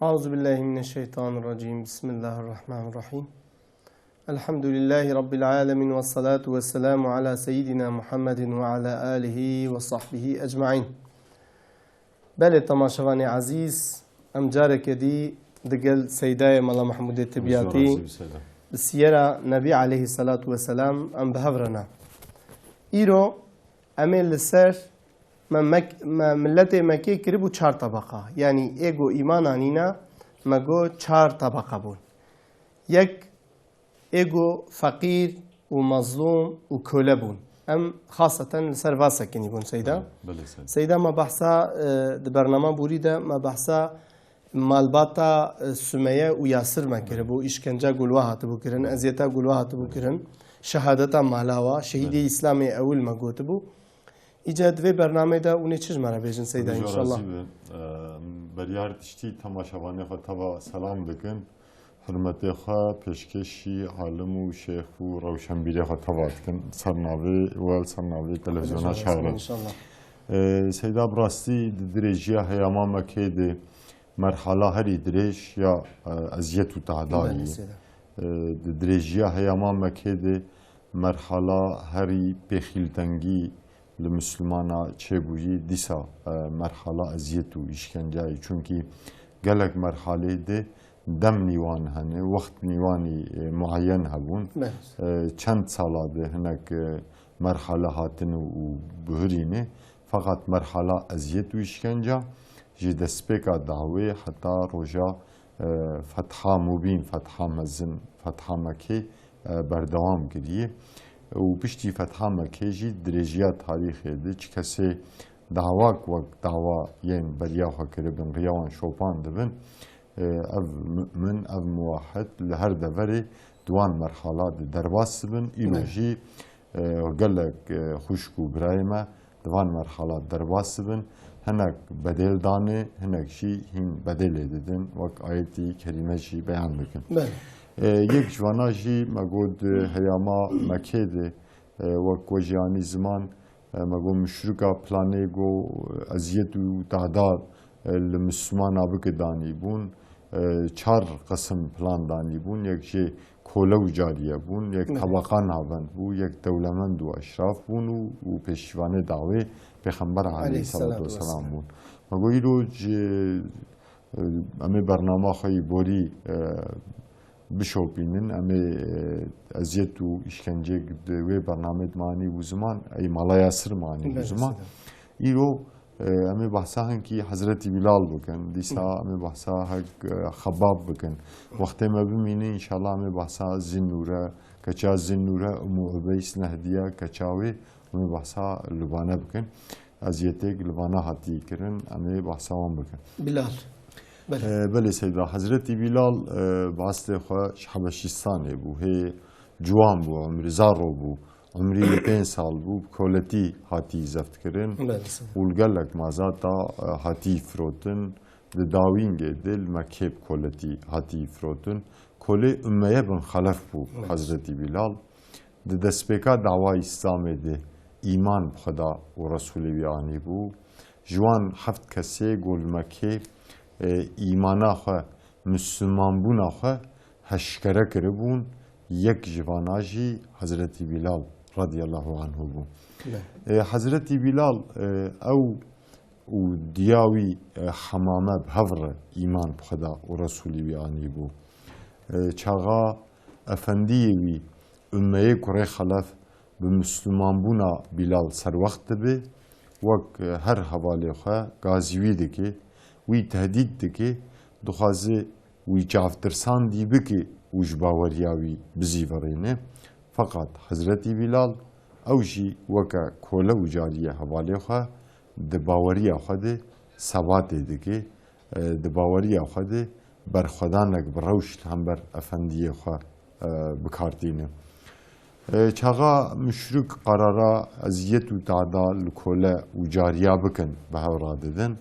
أعوذ بالله من الشيطان الرجيم. بسم الله الرحمن الرحيم. الحمد لله رب العالمين، والصلاة والسلام على سيدنا محمد وعلى آله وصحبه أجمعين. بله تماشوان عزيز، ام جارك دي دقل سيداي ملا محمود التبياتي بسيرة نبي عليه الصلاة والسلام ام بهفرنا إيرو أميل لسر ما ملت مكي كربو 4 طبقة، يعني إيجو إيمان عنينا مجو 4 طبقة بون. يك إيجو فقير ومظلوم وكولبون، أم خاصة لسر فاسكين يبون سيدا. سيدا ما بحثا برنامج بوريدا ما بحثا مالباتا سمية وياسر ما كربو إشكنجا قلوها تبو كرن، أزيتا قلوها تبو كرن، شهادتا مالاوا شهيدي إسلامي أول ما قوتبو. إيجاد في برنامج دا وني چش مرا بيجن سيدا إن شاء الله. بريار تشتي تماشاواني خو تبا سلام بكن، حرمتي خو پیشکشی عالم و شیخ و روشنبیری خو تبا بكن سرناوي والسرناوي تلفزيون شهر. إن شاء الله. سيدا براستی درجيا هياما مكيد مرحلة هري دريج يا أزيت وتعداري. درجيا هياما مكيد مرحلة هري بخيلتنجي لمسلمانا چبویی دیسا مرحله ازیت و اشکنجه، چونکی گلک مرحله ده دم نیوان هنه وقت نیوانی معین هبون چند ساله ده هنک مرحله هاتن و بهرینه، فقط مرحله ازیت و اشکنجه جی دسپیکا دعوی حتی روژا فتحا مبین، فتحا مزن، فتحا مکی بردوام گریه و بشتی فتحا مکیجی درجیه تاریخی ده چی کسی دعواک وقت دعوا ین بریا خوا کربن غیوان شوپان دبن اف مؤمن اف موحد لهر دوری دوان مرحله ده درباس بن اینو جی قلق خوشکو برایمه دوان مرحله درباس بن هنک بدل دانه هنک جی هین بدل ددن وقت آیتی کریمه جی بیان بکن. یک جوانا جی مگود هیاما مکیده و جیانی زمان مگو مشرکا پلانه گو ازیت و تعداد لمسلمان آبک دانی بون 4 قسم پلان دانی بون. یک جی کولو جاریه بون، یک طبقان آبند بون، یک دولمند و اشراف بون و پیشوانه دعوه پیغمبر علیه الصلاة والسلام بون. مگو ایرو امی برنامه خواهی بوری بشوپینن امی ازیت و اشکنجه و برنامه مانی و زمان ای مالای سر مانی و زمان ایرو امی بحثا هنکی حضرت بلال بکن دیسا امی بحثا خباب بکن وقتی ما بمینه انشالله امی بحثا زنوره کچا زنوره امو عبیس نهدیه کچاوی امی بحثا لبانه بکن ازیتک لبانه حتی کرن امی بحثا هم بکن بلال بله سيدا حضرت بلال باسته خو حبشستاني بو، هي جوان بو، عمري زارو بو، عمري 5 سال بو، كولتي هاتي زفت كرن والقلق مازاتا هاتي فروتن داوين دل مكيب كولتي هاتي فروتن كولي أمية بن خلف بو حضرت بلال دسبكا دعوة إسلامي ده إيمان بخدا ورسول بياني بو جوان 7 كسي قول مكيب ایمانا خو مسلمان بونا خو هشکره کربون. یک جواناجی حضرت بلال رضی الله عنه بو. حضرت بلال او دیاوی حمامه بهور ایمان بخدا و رسولی بیانی بو. چاغا افندیوی امه کره خلف به مسلمان بونا بلال سر وقت به وک هر حواله خو گازیوی دکی وی تهدید دکه دخوازه وی جافترسان دی بکه وش باوریاوی بزیورینه، فقط حضرت بلال اوجی وکا کوله و جاریه حواله خواه ده باوریا خواه ده ثبات دکه ده باوریا خواه ده بر خدانک بروشت هم بر افندیه خواه بکارتینه. چاقا مشرک قرارا ازیت و تعدال کوله و جاریه بکن به هورا ددن.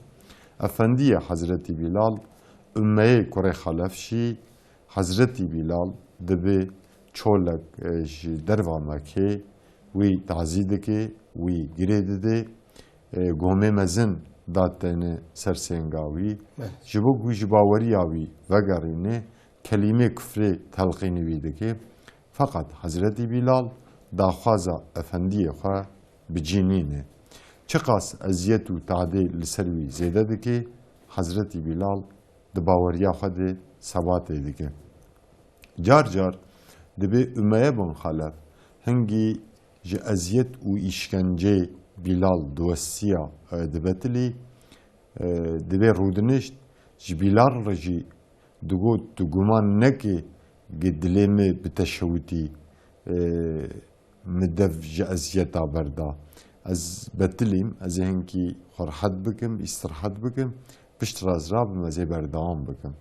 افندیه حضرت بلال امه کره خلف شی حضرت بلال دبی چولک دروا مکه وی تعزیده که وی گریده ده گومه مزن دادتنه سرسنگاوی جبو گوی جباوری آوی وگرینه کلمه کفر تلقینی ویده که فقط حضرت بلال داخوازا افندی خواه بجینینه چقاس ازیت و تعدیل لسروی زیده ده که حضرت بلال دباوریا خود ثبات ده که جار جار دبی امیه بن خلف هنگی جه ازیت و işkence بلال دوستیا دبتلی دبی رودنشت جه بلال رجی دگومان نکه گدلمه بتشوتی مدف جه ازیتا بردا از بتلیم از هنگی خرحت بکم استراحت بکم پشت راز رابم از بردام بکم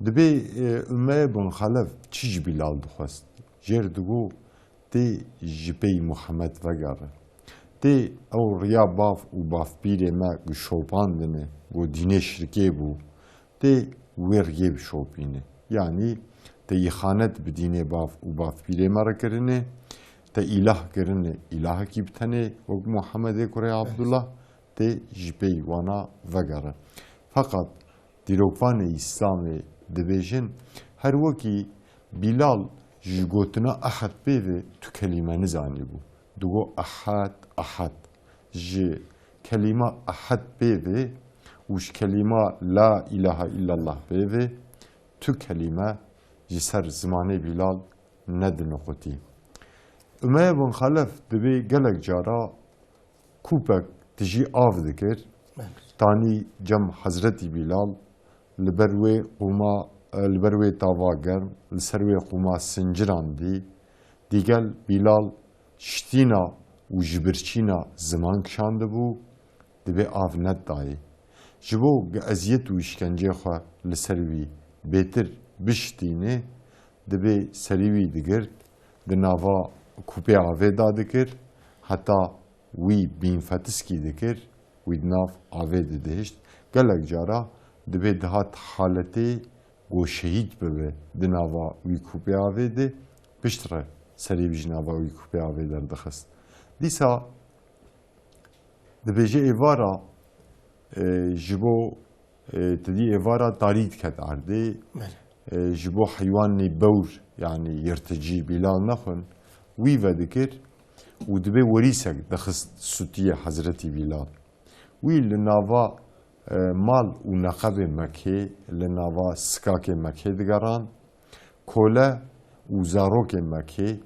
دبی امیه بن خلف چیج بلال دخواست جر دگو تی جبی محمد وگره تی او ریا باف و باف بیره ما گشوپاندنه گو دینه شرکه بو تی ویرگه بشوپینه یعنی تی خانت بدینه باف و باف بیره ما را کرنه تی اله کرنه اله کی بتنه و محمد کره عبدالله تی جبی وانا وگره فقط دیروکوان اسلام دبیجن هر وکی بلال جگوتنا احد بیوه تو کلمه نزانی بو دوگو احد ج کلمه احد بیوه وش کلمه لا اله الا الله بیوه تو کلمه جسر زمانه بلال ندن قطی امیه بن خلف دبی گلک جارا کوپک تجی آف دکر تانی جم حضرت بلال لبروی قوما لبروی تاواگر لسروی قوما سنجران دیگل بلال شتینا و جبرچینا زمان کشانده بو دبی آف ند دایی جبو ازیت و işkence خواه لسروی بهتر بشتینه دبی سروی دگرد دناوا کوپی آوه داده کر حتی وی بین فتسکی دکر وی دناف آوه دهشت گلک جارا دبی دهات حالتی گو شهید ببه دناوا وی کوپی آوه ده پشتره سری بجناوا وی کوپی آوه در دخست دیسا دبیجه ایوارا جبو تدی ایوارا تارید کد عرده جبو حیوانی بور یعنی یرتجی بلال نخون وی و دکر و دبی وریسک دخست سوتیه حضرت بلال وی لناوا مال و نقب مکه لناوا سکاک مکه دگران کوله و زاروک مکه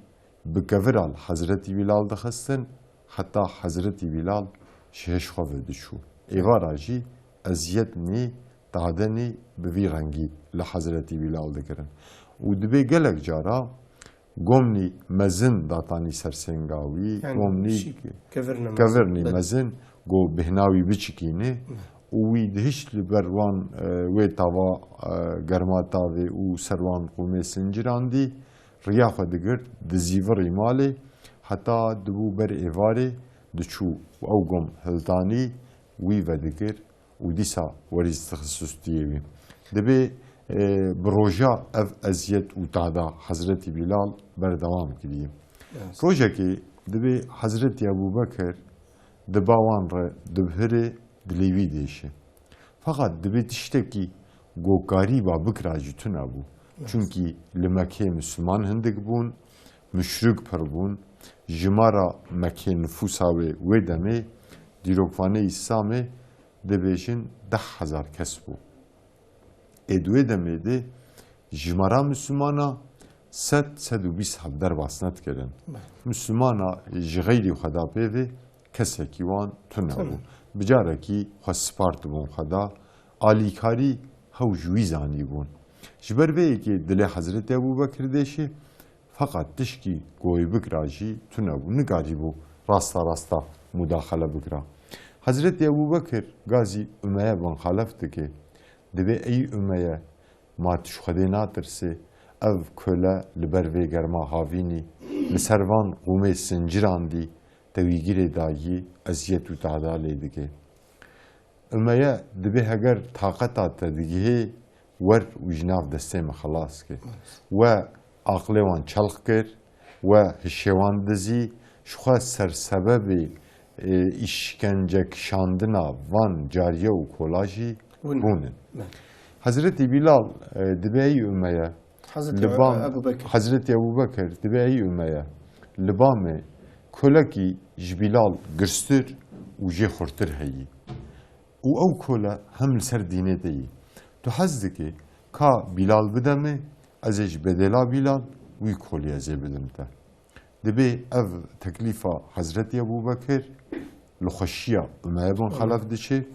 بکورال حضرت بلال دخستن حتی حضرت بلال شهش خواه دشو ایوارا جی ازیت نی دادنی بوی رنگی لحضرت بلال دکرن و دبی گلک جارا گمنی مزن داتانی سرسنگاوی گمنی کورنی مزن گو بهناوی بچکینه وی دهشت لبروان وی تاوا گرماتا و سروان قومه سنجران دی ریا خود گرد دزیور ایماله حتی دبو بر ایواره دچو و او گم هلتانی وی و دگر و دیسا وریز تخصص دیوی دبی بروژا اف ازیت و تعدا حضرت بلال بردوام کردیم روژا که دبی حضرت ابو بکر دباوان را دبهره دلیوی دیشه فقط دبی تشتکی گوکاری با بکراجی تو نبو چونکی لمکه مسلمان هندک بون مشرک پر بون جمارا مکه نفوساوی و دمه دیروکوانه اسلامه دبیشن 10,000 کس بو ادوه دمه ده جمارا مسلمانا 120 حبدر باسنت کردن مسلمانا جغیری خدا پیوه کسی که وان تو نبو بجاره که خواست سپارت بون خدا آلیکاری هاو جوی زانی بون جبر بایی که دل حضرت ابو بکر دیشه فقط تشکی گوی بکراجی تو نبو نگاری بو راستا مداخله بکرا حضرت ابو بکر گازی امیه بان خلفته که دبی ای امیه ما تشخده ناترسه او کله لبر وی گرما هاوینی لسروان قومه سنجران دی تویگیر دایی ازیت و تعداله دیگه امیه دبی هگر طاقت دیگه ور و جناف دسته خلاص که و عقل وان چلق کر و هشوان دزی شخوا سر سبب işkence şandına van cariye u kolajı bunun. Evet. Hazreti Bilal dibeyi ümmeye Hazreti Ebu Bekir dibeyi ümmeye libame kolaki jbilal gürstur u jê xurtir heyî û ew kola hem li ser dînê de yî tu hez dikî ka Bilal bide me ez ê ji bedêla Bilal wî kolî ez ê bidim te dibe ev teklîfa Hazreti Ebu Bekir li xweşiya ümmeye bin xelef diçe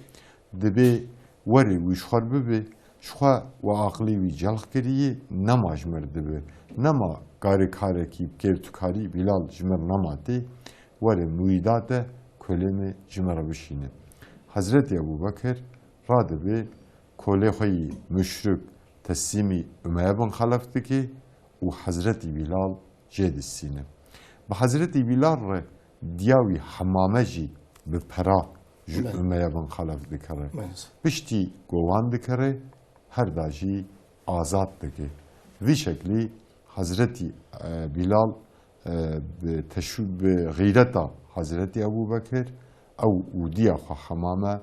dibe werê wî ji xwe bibe ji xwe we aqilê wî celx kiriyê nema ji mir dibe nema garê karekî bikêr tu karî Bilal ji mir nema tê werê müîda te kolê me ji me re bişîne Hazreti Ebu Bekir radibe kolê xwe yî müşrik teslîmî ümmeye bin xelef dike û Hazreti Bilal jê distîne bi Hazreti Bilal re diya wî hemame jî bi pera ji ümmeye bin xelef dikire piştî govan dikire her da jî azad dike vî şeklî Hazreti Bilal bi gîreta Hazreti Ebu Bekir ew û diya xwe hemame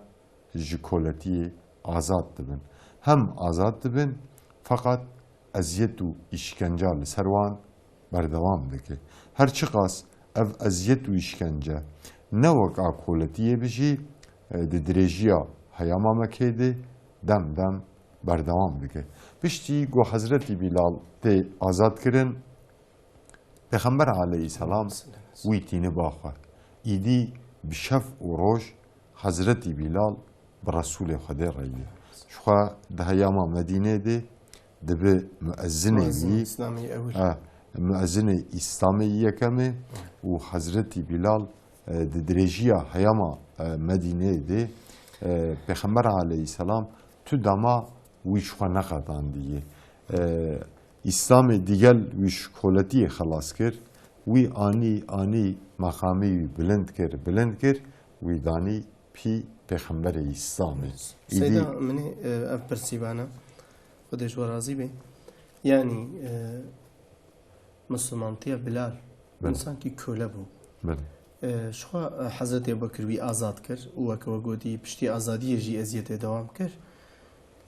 ji koletiyê azad dibin hem azad dibin fakat eziyet û îşkenca li ser wan berdewam dike her çi qas ev eziyet û îşkence ne wek a koletiyê bijî di dirêjiya heya mamekê de dem dem berdewam dike piştî got Hazreti Bilal tê azad kirin Peyxember aleyhisselam wî tîne ba xwe îdî bi şev û roj Hazreti Bilal bi Resulê Xwedê re ye ji xwe di heyama Medînê de dibe müezzinê wî müezzinê İslamê yekemê û Hazreti Bilal di dirêjiya heyama Medînê de Peyxember aleyhisselam tu dema wî ji xwe neqetandiye İslamê digel wî ji koletiyê xelas kir wî anî meqamê wî bilind kir wî danî pî Peyxemberê İslamê Seyda minê ev pirsîvana xwedê ji we razî be yanî Müslümantiya Bilal insankî kole bû ji xwe Hazreti Ebu Bekir wî azad kir û weke we gotî piştî azadiyê jî eziyetê dewam kir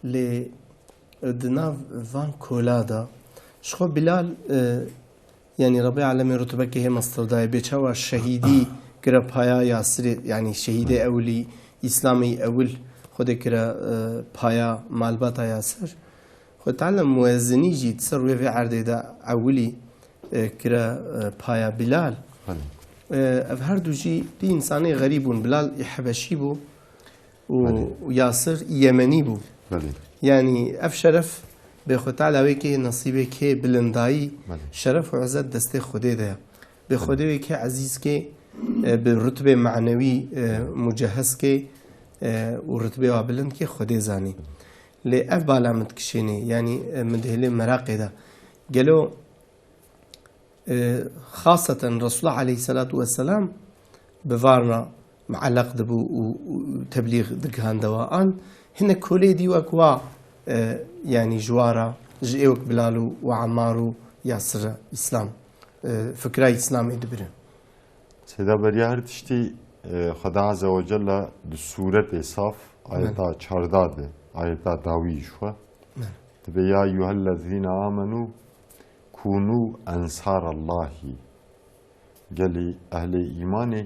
lê di nav van kola da ji xwe Bilal yani Rabbi Alemê rutbekê hê mestewdayê bê çawa şehîdî kire paya Yasirê yani şehîdê ewlî İslamê ewil xwedê kire paya malbata Yasir xwe tealem muezzinî jî ti ser wê vê erdê de ewilî kire paya Bilal ev her du jî dî insanê xerîb bûn Bilal Hebeşî bû û Yasir Yemenî bû yani ev şeref bê xwe teala wê kê nasîbê kê bilindayî şeref û izzet destê Xwedê de ye bê Xwedê wê kê ezîz kê bi rutbê menewî mucehez kê û rutbê wa bilind kê Xwedê zanî lê ev bala min dikişînê yanî min dihêlê Meraqê de gelo xaseten Resulullah aleyhissalatu vesselam bi varna muelleq dibû û teblîğ digihandewa an hinek kolê dî wek wa yani jwara ji êwek Bilal û Ammar û Yasir İslam fikra İslamê dibirin Seyda beriya her tiştî Xweda Azze ve Celle di sûretê saf ayeta çarda de ayeta dawî ji xwe dibe ya eyyuhellezîne âmenû kûnû ensârallâhî gelî ehlê îmanê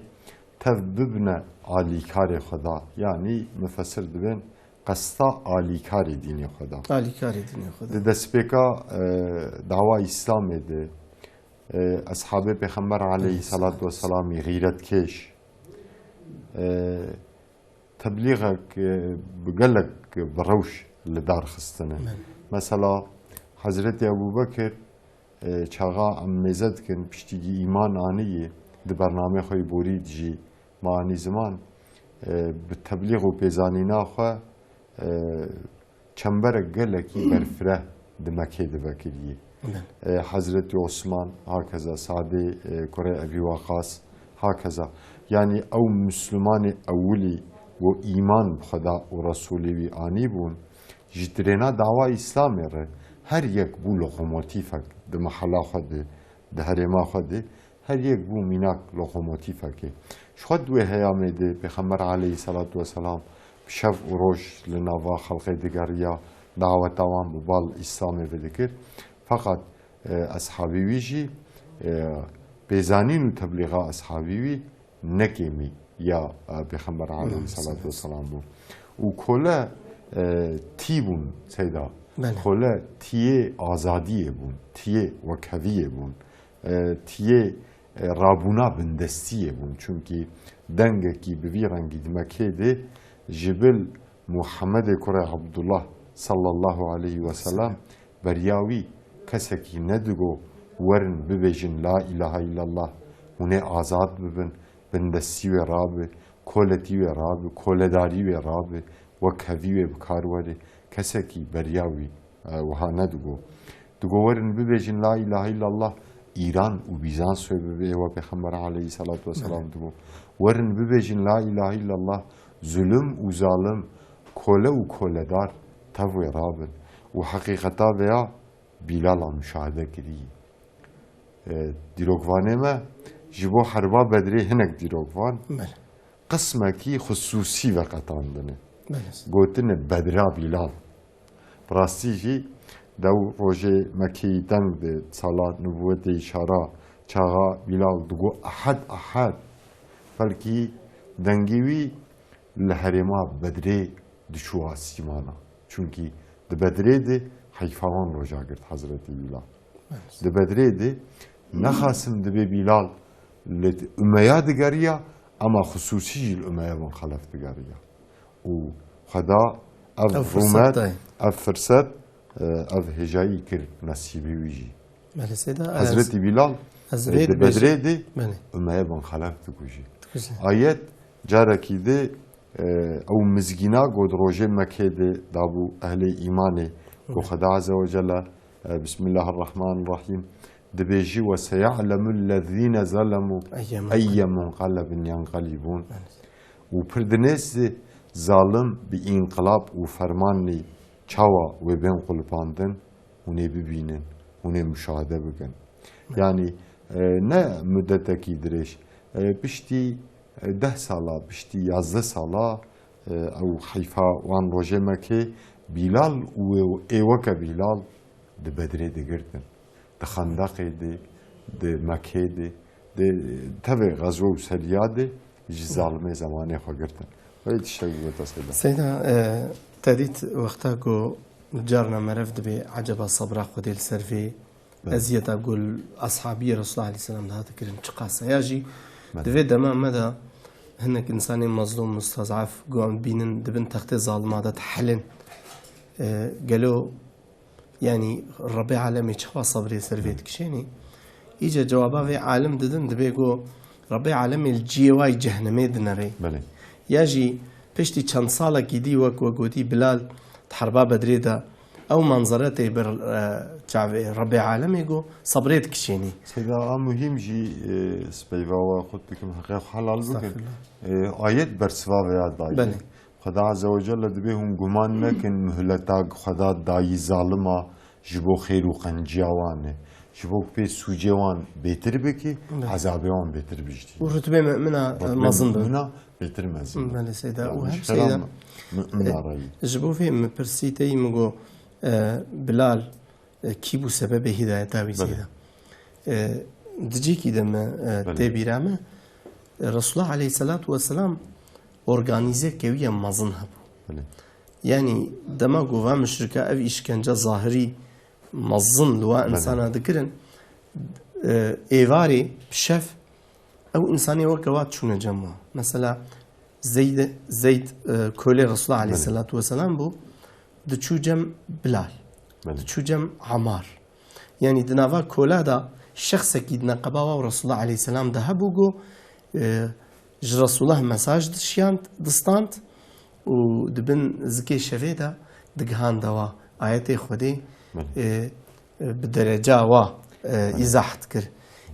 tev bibne alîkarê Xweda yani müfessir dibin qesta alîkarê dînê Xweda alîkarê dînê Xweda di destpêka dawa İslamê de Ashab-ê Peyxember aleyhissalatu vesselamî xîretkêş teblîğek bi gelek bi rewş li dar xistine mesela Hazreti Ebu Bekir çaxa em mêze dikin piştî îman aniyê di bername xwe borî jî me anî ziman bi teblîğ û pêzanîna xwe çemberek gelekî berfireh di Mekê divekiriye Hazreti Osman hakeza Sadi Kore Ebi Vakas hakeza yani ew Müslümanê ewilî و ایمان خدا و رسولی وی آنی بون جدرنا دعوا اسلامی ره هر یک بو لوکوموتیفک ده محلا خود ده هرما خود هر یک بو میناک لوکوموتیفک شخد دوی هیامه ده پیغمبر علیه صلاة و سلام شف و روش لنوا خلق دگریا دعوت آوان ببال اسلام بدکر فقط اصحابی ویجی بیزانین و تبلیغا اصحابی وی نکیمی یا پیغمبر علیه صلاة و سلام بو و کلا تیبون سیدا کلا تیه آزادیه بون تیه وکویه بون تیه رابونا بندستیه بون چونکی دنگه کی بوی رنگی دمکه ده جبل محمد کره عبدالله صلی الله علیه و سلام بریاوی کسکی ندگو ورن ببیجن لا اله الا الله هونه آزاد ببن بندستی و رابه کولتی و رابه کولداری و رابه وکوی و بکارواره کسکی بریاوی وها ندگو دگو ورن ببیجن لا اله الا الله ایران و بیزانس و ببیه و پیغمبر علیه صلاة و سلام دگو ورن ببیجن لا اله الا الله ظلم و ظالم کوله و کولدار تفوی رابن و حقیقتا بیا بیلالا مشاهده کری دیروگوانه ما جبو حربا بدری هنک دیروگوان قسمه کی خصوصی وقتان دنه گوتن بدرا بیلال براستی جی دو روژه مکی دنگ ده صلاة نبوت اشاره چاگا بیلال دگو احد بلکی دنگیوی لحرما بدره دشوا سیمانا چونکی ده بدره ده حیفوان رجا گرد حضرت بیلال ده بدره ده نخاسم ده بیلال لد امیا دگریا اما خصوصی جل امیا من خلف دگریا و خدا اف رومت اف فرصت اف هجایی کرد نصیبی ویجی حضرت بیلال ده بدره ده امیا من خلف دگوشی آیت جاره کی ده او مزگینا گود روژه مکه ده دابو اهل ایمانه گو خدا عز و جل بسم الله الرحمن الرحیم دبیجی و سیعلم الذین ظلموا ای منقلب ینقلبون و پردنیس ظالم بی انقلاب و فرمانی چاوا و بین قلپاندن اونه ببینن اونه مشاهده بکن یعنی نه مدتکی درش بشتی 10 سالا بشتی 11 سالا او حیفا وان روژه مکه بیلال و ایوکا بیلال ده بدره ده گردن ده خندقه ده مکه ده تبه غزوه و سریاده جی ظالمه زمانه خواه گردن وید شکل تصیده سیدا تدید وقتا گو جارنا مرف دبی عجبا صبرا خودی السرفی ازیت بقول اصحابي رسول الله عليه السلام ده تكرم چقاسه ياجي دبي دما مدى هنك انساني مظلوم مستضعف قوم بينن دبن تخت ظالمات تحلن قالوا يعني ربي عالمي چخوا صبري سرفيت كشيني اجى جوابا في عالم ددن دبي قو ربي عالمي الجيواي جهنمي دنري ياجي بشتي چند سالا كيدي وقودي بلال تحربا بدري ده او منظرته بر ربي عالمي قو صبريت كشيني سيدا مهم جي سبيفا خود بكم حقيقة حلال بكن آيات برسوا وياد داي خدا عز وجل دبيهم گمان نكن مهلتا خدا داي ظالما جبو خير و قنجيوانه جبو بي سوجيوان بيتر بكي عذابيوان بيتر بجدي ورتبه مؤمنة مظن مؤمنة بيتر مزن بله سيدا وهم سيدا جبو في مبرسيتي مگو بلال كيبو سبب هداية سيدا دجي كي دم تبيرامه رسول الله عليه الصلاة والسلام organize keviye mazın habu. Yani dema gova müşrika ev işkence zahiri mazın luwa insana dikirin evari şef ev insani ve kavat çune cema. Mesela Zeyd köle Resulullah aleyhissalatu vesselam bu diçucem Bilal diçucem Ammar. Yani dinava köle da şahsa ki dina qabava Resulullah aleyhissalam da habu go Resulullah mesaj distand و دبن زكي شفيدا دقهان دوا آياتي خودي بدرجة وا إزاحت كر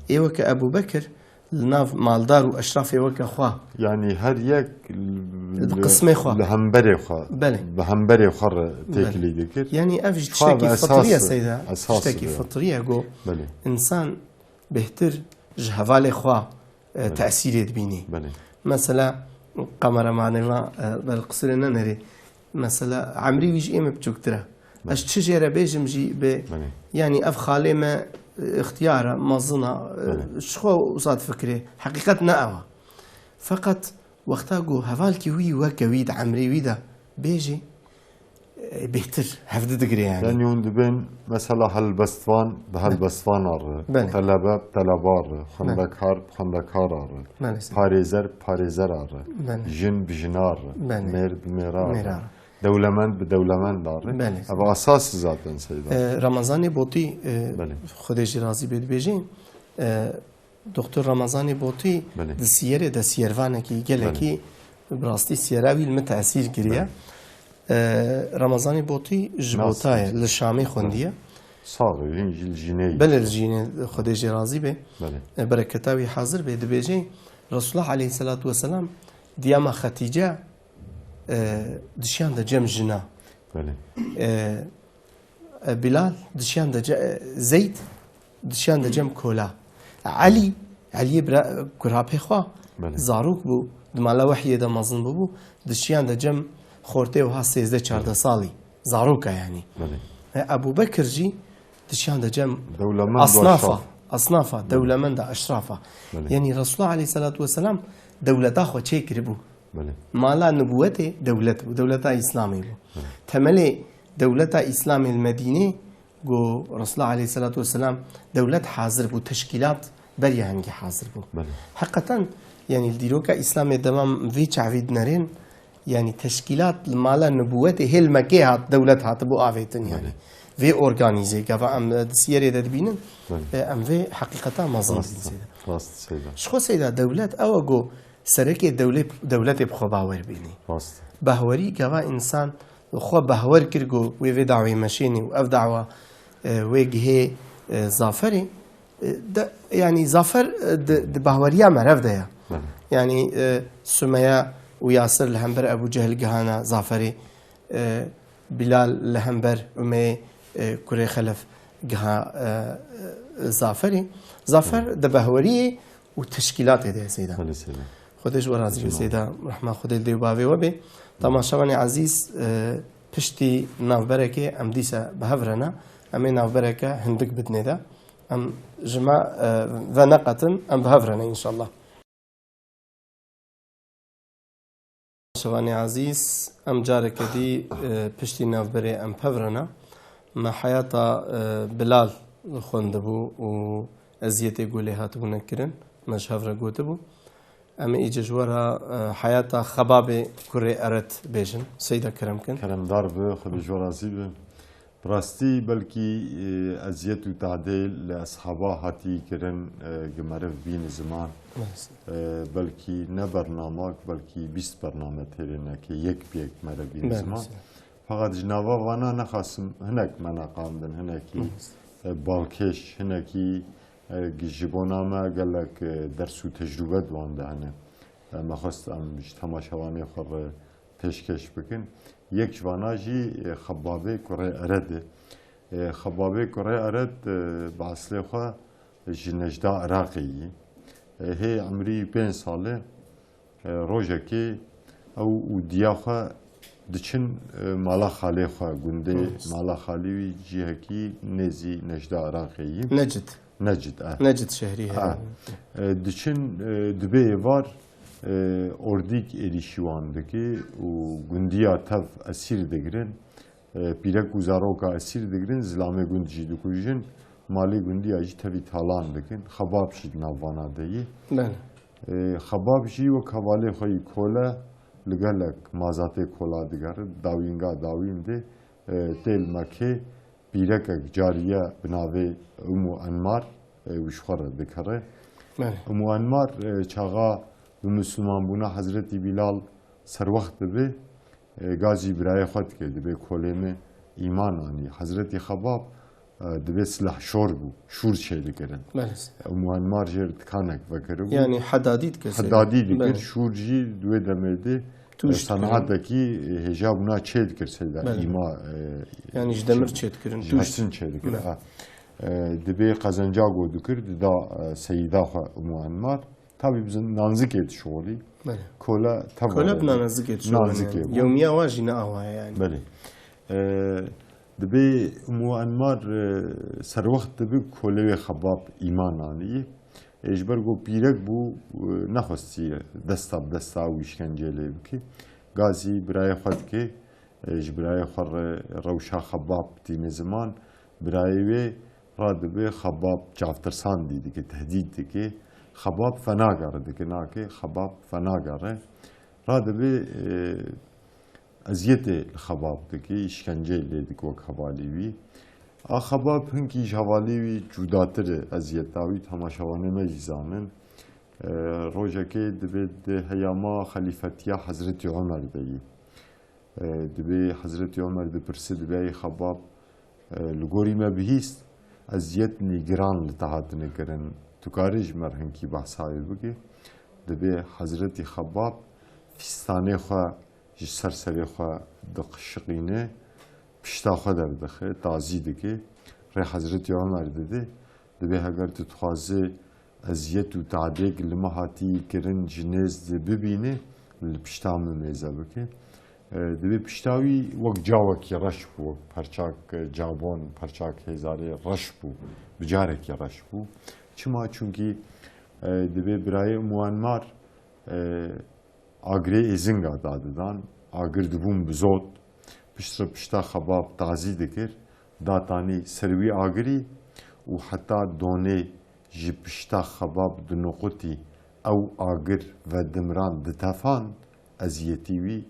إيوك أبو بكر لناف مالدار وأشراف إيوك أخواه يعني هر يك القسمة أخواه لهمبري أخواه بله بهمبري أخوار تاكلي ذكر يعني أفج تشتكي فطرية سيدة تشتكي فطرية جو إنسان بهتر جهوالي أخواه تأثير بيني مثلا قمرمانه ما بالقصر نري مثلا عمري ويجي إما بتشوكتره اش تشجره بيجم جي ب يعني اف خالي ما اختياره مظنه شخو وصاد فكري حقيقتنا اوا فقط وقتا جو هفالكي وي وكويد عمري ويدا بيجي بهتر هفد دقري يعني يوند بين مثلا هالبستوان بهالبستوان طلبه طلبار خندقار خندقار باريزر جن بجنار مير بميرار دولمند بدولمند داره اما اساس zaten سيدا رمضان بوتي خودش راضي بيد بيجي دكتور رمضان بوتي دسيره دسيروانه کی گلکی براستی سیراوی المتاثیر کریه رمضان بوتي جبوتاي للشامي خونديه صاغ الجيني بل الجيني خودش راضي به بركتاوي حاضر به دبيجي رسول الله عليه الصلاه والسلام ديما ختيجه دشيان دا جم جنا بلال دشيان دا زيد دشيان دا جم كولا علي برا كرابي خوا زاروك بو دمالا وحيه دا مزن بو دشيان دا جم خورته وها 13 14 سالي زاروكا يعني ابو بكر جي دشيان دا جم اصنافه دولمند اشرافه يعني رسول الله عليه الصلاه والسلام دولتا خو چيكربو مالا نبوته دولتا اسلامي تملي دولتا اسلامي المدينه جو رسول الله عليه الصلاه والسلام دولت حاضر بو تشكيلات بريا هنگي حاضر بو حقيقه يعني الديروكا اسلامي دمام في تعويد نارين يعني تشكيلات مالا نبوته هل مكيات دولتها بو افيتن يعني في اورغانيزي كفا ام سيري دبينن ام في حقيقه مظن شخو سيدا دولت او جو سرکی دولت بخو باور بینی باوری که انسان خو باور کرگو وی دعوی ماشینی و اف دعوه وجهه ظافری يعني ظفر باوريه مرف ده يعني سمية وياسر لهمبر ابو جهل جهانا ظافري بلال لهمبر امي كوري خلف جها ظافر ده باوريه وتشكيلات ده سيدا خودش ورازي سيدا رحمه خود دي باوي وبي تماشاواني عزيز پشتی نافبرکه ام دیسا بهفرنا امی نافبرکه هندک بدنه ده ام جمع و نقطن ام بهفرنا ان شاء الله. شواني عزيز ام جارك دي پشتی نافبره ام بهفرنا ما حياتا بلال خوندبو و ازيتي قولي هاتبو نكرن مش هفرا قوتبو اما ایجوارا حیاتا خباب کره ارت بیشن سیدا کرم کن کرم دار به خود جوازی به براستی بلکی ازیت و تعدیل لاصحابا هاتی کرن جمرف بین زمان بلکی نه برنامه بلکی 20 برنامه ترینه که یک بیک مره بین زمان فقط جنابا وانا نخاسم هنک منا قامدن هنکی بالکش هنکی جبونامه گلک درس و تجربه دوانده هنه ما خواستم تماشاوانه خور تشکش بکن یک جواناجی خبابه کره ارده خبابه کره ارد باصله خواه جنجدا عراقی هی عمری 5 ساله روزه که او دیا خواه دچن مالا خاله خواه گنده مالا خالی جیه کی نزی نجدا عراقی نجد شهری دچن دبی وار اردیک ایشواندکی و گندیا تف اسیر دگرن پیرک گزاروکا اسیر دگرن زلامه گندجی دکوژن مالی گندیا جی تفی تالان دکن خباب شید نوانا دیی خباب جی و کواله خوی کولا لگلک مازاته کولا دگر داوینگا داوینده تل مکه پیرک جاریه بناوی امو انمار وشخوره دکره امو انمار چاقا و مسلمان بونا حضرت بلال سر وقت به گازی برای خود که دبی کلمه ایمان آنی حضرت خباب دبی سلاح شور بو شور شیلی کرن امو انمار جر تکانک وکره بو یعنی حدادید کسی حدادید کر شور جی دوی دمیده صنعتکی هجاب بونا چید کرسه در ایما yani demir çetkirin tuşsun çetkirin دبی قزنجا گودو کرد دا سیدا خو muanmar tabi bizim nazik şuoli بله kola tabi كلا بنانزك نازك يعني يوميا واجي نقوى يعني بله دبي مو انمار سر وقت دبي کوله خباب ایمان آنی اجبر گو پیرک بو نخواستی دستا و işkenceyle بکی گازی برای خود که برای خور روشا خباب تیم زمان برای و را دبی خباب جافترسان دیدی که تهدید دی که خباب فناگاره دی که ناکه خباب فناگاره را دبی eziyet xababdaki işkenceyle dik vak havalivi. A xabab hınki havalivi cudatır eziyetavi tamaşavane mecizanın. Rojake dibe heyama halifetiya Hazreti Ömer deyi. Dibe Hazreti Ömer de pirsi dibe xabab lugori me bihist eziyet nigran li tahatine kirin. Tukarij mer hınki bahsavi biki. Dibe Hazreti xabab fistane xwa جسر سری خوا دقشقینه پشتا خوا در دخه تازی دکی ری حضرت عمر دده دبی اگر تو تخوازه ازیت و تعدیق لمحاتی کرن جنیز ده ببینه پشتا ممیزه بکه دبی پشتاوی وقت جاوکی رش بو پرچاک جابون پرچاک هزاری رش بو بجارکی رش بو چما چونکی دبی برای موانمار agre ezinga dadıdan agir dibun bizot pişta xabab tazi dikir datani servi agri u hatta done ji pişta xabab dinoquti ew agir ve dimran ditefan eziyetivi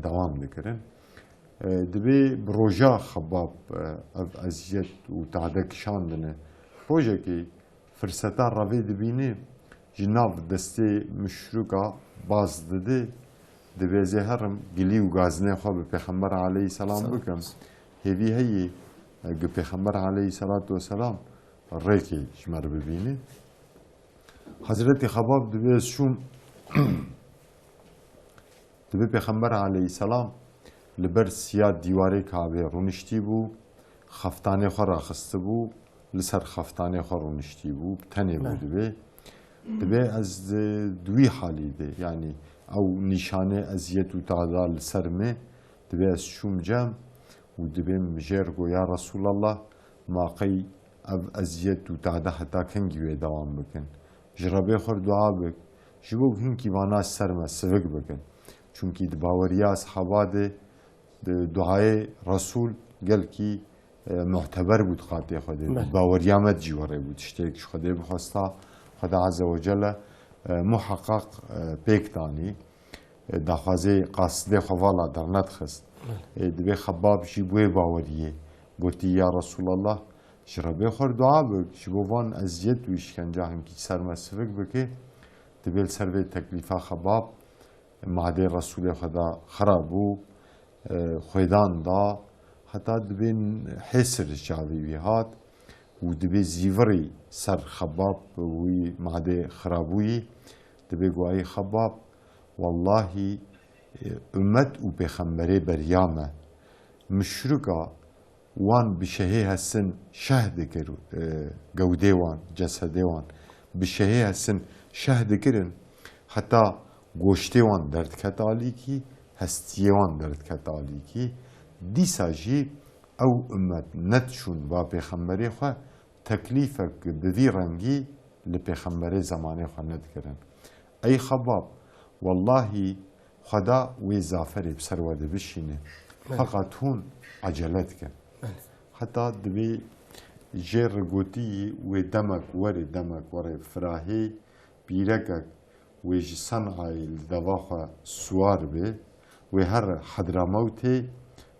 devam dikirin dibe proja xabab ev eziyet û tadek şandine projeki fırsata ravê dibîne ji nav destê müşrika باز داده دبی زهرم گلی و گازنه خواب پیغمبر علیه السلام بکم هیوی هیی اگه پیغمبر علیه السلام ریکی شمار ببینه حضرت خباب دبی شوم دبی پیغمبر علیه السلام لبر سیاد دیواره کعبه رونشتی بو خفتانه خور راخسته بو لسر خفتانه خور رونشتی بو تنه بو دبی از دوی حالی ده یعنی او نشانه ازیت و تعدال سرمه دبی از شوم جام و دبی مجر گو یا رسول الله ما قی او ازیت و تعدا حتی کنگی دوام بکن جربه خور دعا بک جبوک هنکی وانا سرمه سوگ بکن چونکی دباوریا اصحابا ده دعای رسول گل کی معتبر بود خاطی خوده باوریا مد جواره بود اشتیک خوده بخواستا خدا عز وجل محقق پیک دانی دخوازه قصد خوالا در ندخست دبی خباب جیبوی باوریه گوتی یا رسول الله شربه خور دعا بک جبوان ازیت و اشکنجه هنکی سرمسفک بکه دبی سربه تکلیفه خباب معده رسول خدا خرابو خویدان دا حتی دبی حسر جاوی هات و دبی زیوری سر خباب وی معده خرابوی دبی گویی خباب والله امت و پیغمبری بریامه مشرکا وان بشهی هستن شهد کر گوده وان جسده وان بشهی هستن شهد کرن حتی گوشته وان درد کتالی کی هستی وان درد کتالی کی دیسا جی او امت نتشون و پیغمبری خواه تکلیفک بدی رنگی لپیغمبر زمانه خواند کرن ای خباب والله خدا وی زافری بسر وده بشینه فقط هون عجلت کن حتی دبی جر گوتی وی دمک وری فراهی بیرکک وی صنعی دواخوا سوار به وی هر حضرموتی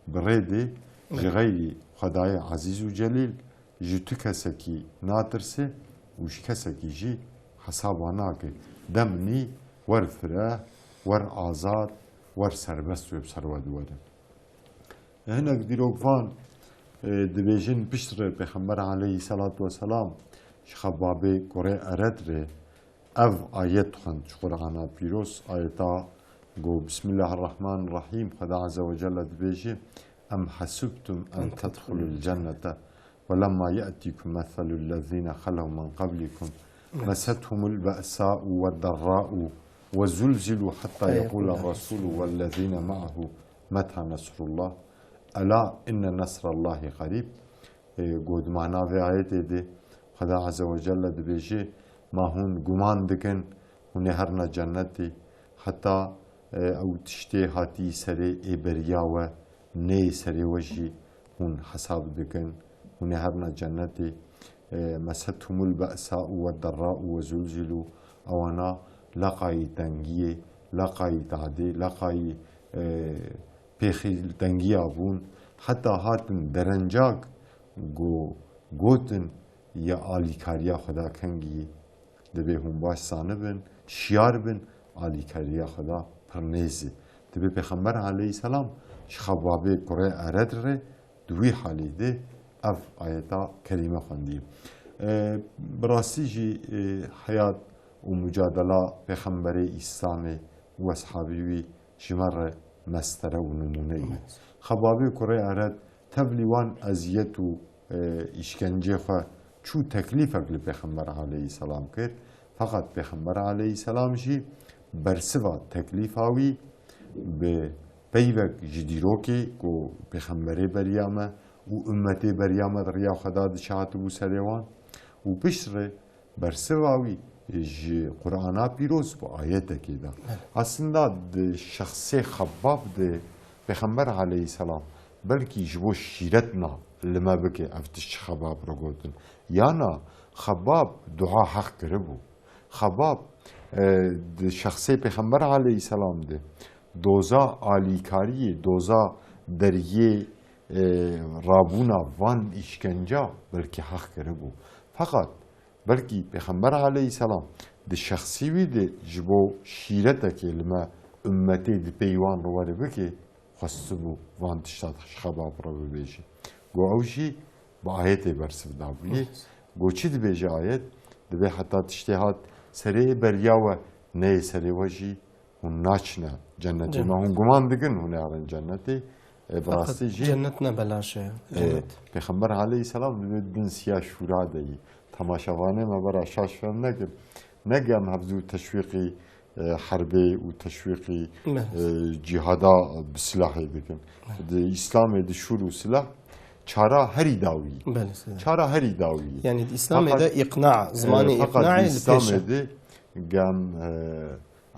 برده جغیری خدای عزیز و جلیل جی تو کسکی ناترسه وش کسکی جی حسابانا که دم نی ور فراه ور آزاد ور سربست و بسرود ورن هناك دیروگوان دبیجن پشتر پیغمبر علیه الصلاة والسلام شخبابه قره ارد ره او آیت خند قرآن پیروس آیتا گو بسم الله الرحمن الرحیم خدا عز وجل دبیجه ام حسبتم ان تدخلوا الجنة ولما يأتيكم مثل الذين خلوا من قبلكم مستهم البأساء والضراء وزلزلوا حتى يقول الرسول والذين معه متى نصر الله ألا إن نصر الله قريب. قد معنا في آيات دي خدا عز وجل دبيجي ما هون قمان دكن هون هرنا جنتي حتى او تشتي هاتي سري إبرياوة ني سري وجي هون حساب دكن هون هرنا جنتي مستهم البأساء والضراء وزلزلوا أوانا لقاي تنجيه لقاي تعدي لقاي بيخي تنجيه أبون حتى هاتن درنجاك گوتن یا آلیکاریا خدا کنگی دبی هم باش سانه بن شیار بن آلیکاریا خدا پرنیزی دبی پیغمبر علیه السلام شخبابه قره ارد ره دوی حالی ده اف آیتا کریمه خوندی براستی جی حیات و مجادله پیغمبر اسلام و اصحابیوی جمر مستره و نمونه خبابه قره ارد تبلیوان ازیت و işkence خو چو تکلیفک لپیغمبر علیه السلام کرد فقط پیغمبر علیه السلام جی برسوا تکلیف آوی به پیوک جدیروکی کو پیغمبر بریامه و امت بریامه دریا خدا دشات بو سریوان و بشر برسوا آوی جی قرآن پیروز با آیت کیدا aslında şahsi خباب ده پیغمبر علیه السلام بلکی جبو شیرتنا لما بكي افتش خباب رقودن يانا خباب دعاء حق كربو خباب شخصي پیغمبر عليه السلام ده دوزا آلیکاری دوزا دریه رابونا وان اشکنجا بلکه حق کربو فقط بلکه پیغمبر علیه السلام ده شخصی وی ده جبو شیرته که لما امتی ده پیوان رو وره بکه خستبو وان تشتاد خباب رو ببیجی گو اوشی با آیت برسف دابویه گو چی دبیجی آیت دبی حتی تشتهات سری بریاوه نه سری وجی هون ناچنه جنتی ما هون گمان دکن هون یارن جنتی براستی جی جنت نبلاشه پیغمبر علیه السلام دن سیاه شورا دهی تماشاوانه ما برا شاش فهم نگم هفزو تشویقی حربی و تشویقی جهادا بسلاحی بکن اسلام ده شور و سلاح چارا هری داوی چارا هری داوی يعني الإسلام ده إقناع زماني إقناعي الإسلام ده قام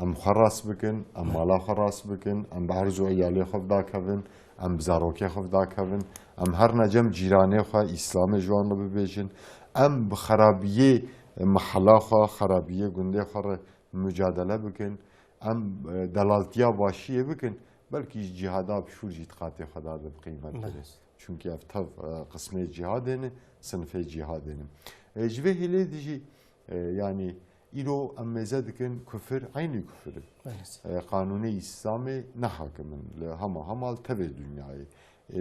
ام خراس بکن ام مالا خراس بکن ام بحرزو عیالی خوب دا کون ام بزاروکی خوب دا کون ام هر نجم جیرانه خواه اسلام جوان رو ببیجن ام بخرابیه محلا خواه خرابیه گنده خواه مجادله بکن ام دلالتیا باشیه بکن بلکه جهادا بشور جیت قاطع خدا ده بقیمت بره چونکه افتاف قسمه جهاد هنه صنفه جهاد هنه جوه هلی دیجی yani İro emmeze dikin küfür aynı küfür. Kanuni İslam'ı ne hakimin hamal teve dünyayı.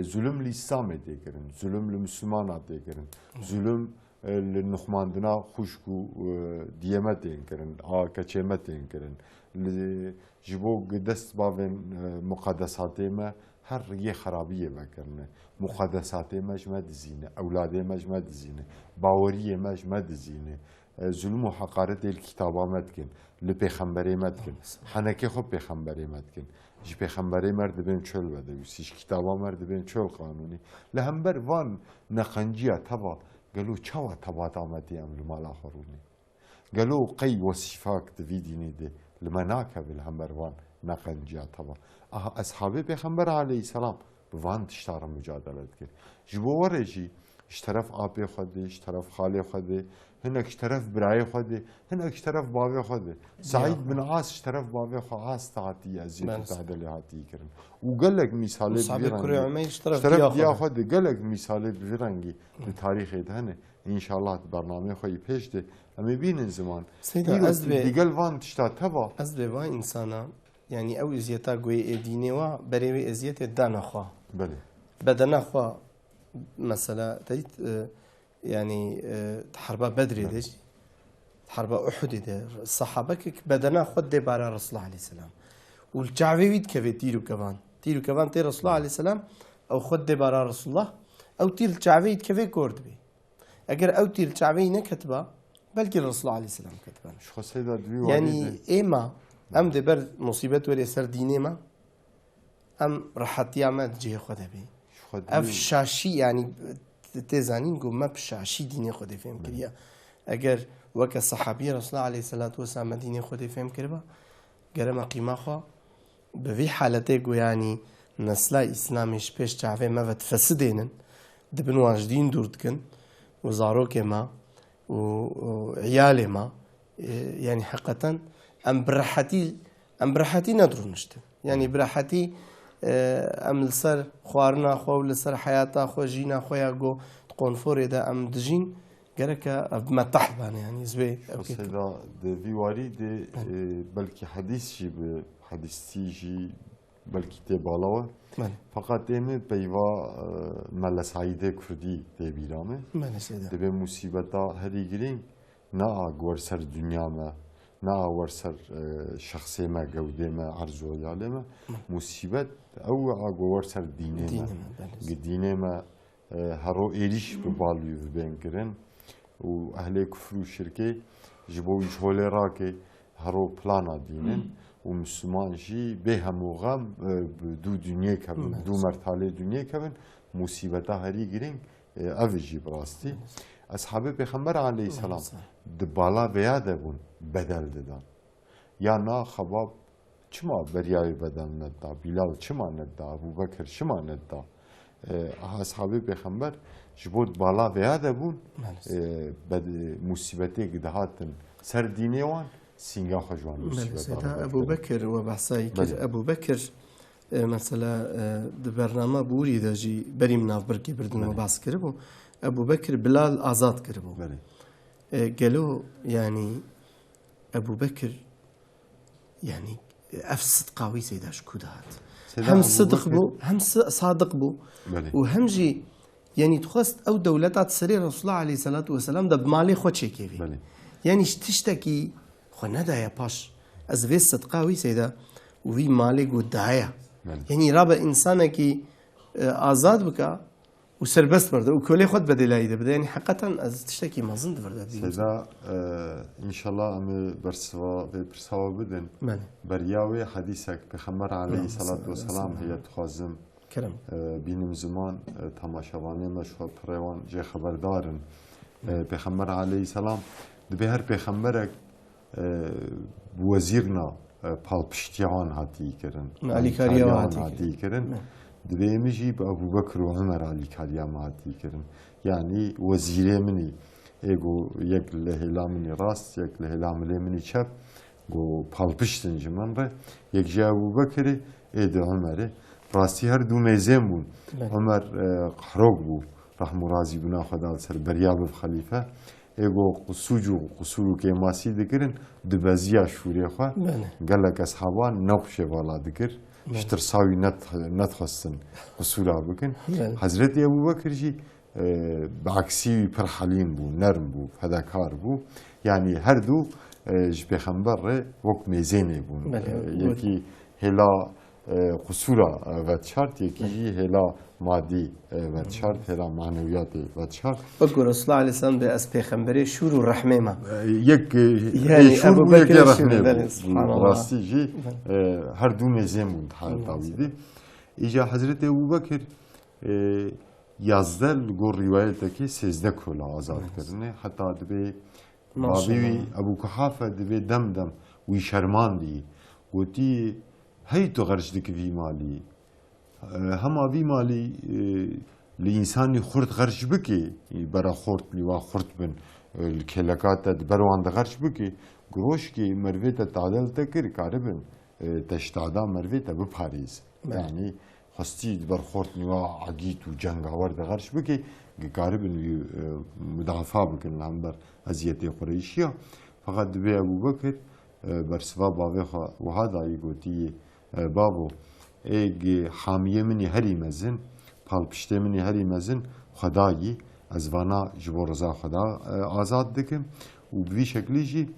Zulüm li İslam'ı dekirin, zulüm li Müslümana dekirin, zulüm li nuhmandına huşku diyemet dekirin, kaçemet dekirin. Jibo dest bavên muqaddesatê me her yê xerabiyê me kirine. Muqaddesatê me ji me dizîne, ewladê me ji me dizîne, baweriyê me ji me dizîne. ظلم و حقارت دل کتابا مدکن لپیغمبری مدکن حنکی خوب پیغمبری مدکن جی پیغمبری مرد بین چل بده ویسیش کتابا مرد بین چل قانونی لهمبر وان نقنجیا تبا قالو چوا تبا دامتی ام لمالا خرونی قالو قی وصفاک دویدینی ده لمناکه بالهمبر وان نقنجیا تبا اصحابه پیغمبر علیه السلام وان تشتار مجادلت کرد جبو وره جی اشترف آبی خوده اشترف خالی خوده هناك اشترف براي خده هناك اشترف باوي خده سعيد بن عاص اشترف باوي خو عاص تعطي ازيد تعدل هاتي كرن وقال لك مثال بيرانجي اشترف ديا خده قال لك مثال بيرانجي لتاريخ هنا ان شاء الله برنامج خوي پیش ده اما بين زمان سيدا ازبي ديقل وان تشتا تبا ازبي وا انسانا يعني او ازيتا قوي ديني وا بريوي ازيت دانا خو بله بدنا خو مثلا تريد يعني حرب بدر ديش حرب أحد ده الصحابة بدنا خد ده بارا رسول الله عليه السلام والجعفيد كيف تيرو كمان تير رسول الله عليه السلام أو خد ده بارا رسول الله أو تير الجعفيد كيف كورد بي أجر أو تير الجعفيد نكتبه بلكي الرسول عليه السلام كتبان شو سيدا دوي يعني وارد إما أم دبر مصيبة ولي سر ديني ما أم راحتي ما تجي خده بي شو اف شاشی یعنی تزانین گو ما بشاشی دینی خودی فهم کردیا اگر وک صحابی رسول الله علیه الصلاة والسلام دینی خودی فهم کرد گرم قیمه خو به وی حالته گو یعنی نسل اسلامیش پیش چعفه ما وت فسدینن دبن واجدین دورد کن و زاروک ما و عیال ما يعني حقیقتا ام برحتی ندرونشت يعني برحتی ام لسر خوارنا خو لسر حياتا خو جينا خويا جو قنفور ده ام دجين قالك ما تحبان يعني زبي سيدا دي واري دي بلكي حديث شي بحديثي شي بلكي تبالاوه فقط ايمه بيوا مال سعيده كردي دي بيرامه دي مصيبتا هري گرين نا غور سر دنيا ما نا ورسر شخصي ما جودة ما عرض ولا ما مصيبة أو ورسر دينه ما دينه ما هرو إيش بباليو بينكرن وأهل كفر وشركة جبوا يشهول راكي هرو بلانا دينن ومسلمان شيء بهم وغم بدو دنيا كمان بدو مرتالة دنيا كمان مصيبة هري جرين أفجي براستي أصحاب پیغمبر علیه السلام دبالا بیاده بون بدل دادن یا نا خباب چما بریای بدل ندا بلال چما ندا ابوبکر چما ندا أصحاب پیغمبر جبود بالا بیاده بون مصیبتی گدهاتن سر دینه وان سینگا خجوان مصیبت ابو بكر وبحثي ابو بكر مثلا برنامه بوري دجي بري مناف بركي بردن وبحث كربو ابو بكر بلال آزاد كربو قالوا يعني ابو بكر يعني افسد قوي سيداش كودات هم صدق بو هم صادق بو وهم جي يعني تخست او دولتات سرير رسول الله عليه الصلاه والسلام ده بمالي خوتشي كيفي يعني تشتكي خو ندا يا باش از في صدقاوي سيدا وفي مالي قد دعايا يعني رابع انسانك آزاد بكا وسربست برده وكل خود بدلاي ده يعني حقيقة از تشتكي ما زند برده سيدا ان شاء الله ام برسوا بدن برياوي حديثك بخمر عليه الصلاة والسلام هي تخازم كلام بينم زمان تماشاوانه مشهور پروان جه خبردارن بخمر عليه السلام دبي هر بخمرك وزيرنا پالپشتیان هاتی کرن علی کاریان هاتی کرن دویمیجی با ابو بکر و عمر علی کاریان هاتی کرن یعنی وزیره منی ایگو یک لهلا منی راست یک لهلا منی چپ گو پالپشتن جمان ره یک جا ابو بکری اید عمره راستی هر دو میزم بون عمر قحروق بو رحم رازی بنا خدا سر بریاب خلیفه ایگو قصوجو قصولو که ماسی دکرن دبازیا شوری خوا گلک اصحابان نقشه والا دکر اشتر ساوی نتخصن قصولا بکن حضرت ابو بکر جی بعکسی پر حلیم بو نرم بو فداکار بو یعنی هر دو پیغمبر وک میزینه بون یکی هلا قصورا و شرط یکی هلا مادی و شرط هلا معنویات و شرط بقول رسول الله عليه السلام بأس پیغمبری شور و رحمه ما یک يعني ابو بكر رحمه راستی جی هر دو میزیم بود حال تاویدی ایجا حضرت ابو بکر یازده گور روایت که 13 کلا آزاد کرده حتی دبی بابی ابو کحافه دبی دم وی شرماندی گوتی هی تو غرش دکوی مالی هما وی مالی لإنساني خورت غرش بكي برا خورت لوا خورت بن الكلكات بروان دا غرش بكي قروش كي مرويتا تعدل تكر كاربن تشتادا مرويتا بباريز يعني خستي بر خورت لوا عقيت وجنگاور دا غرش بكي كاربن مدافع بكن لعنبر أزيتي قريشيا فقط دبي أبو بكر برسوا باوخا وهذا يقولي بابو اگه حامیه منی هری مزن پال پشته منی هری مزن خدایی از وانا جبور رضا خدا آزاد دکم و بوی شکلی جی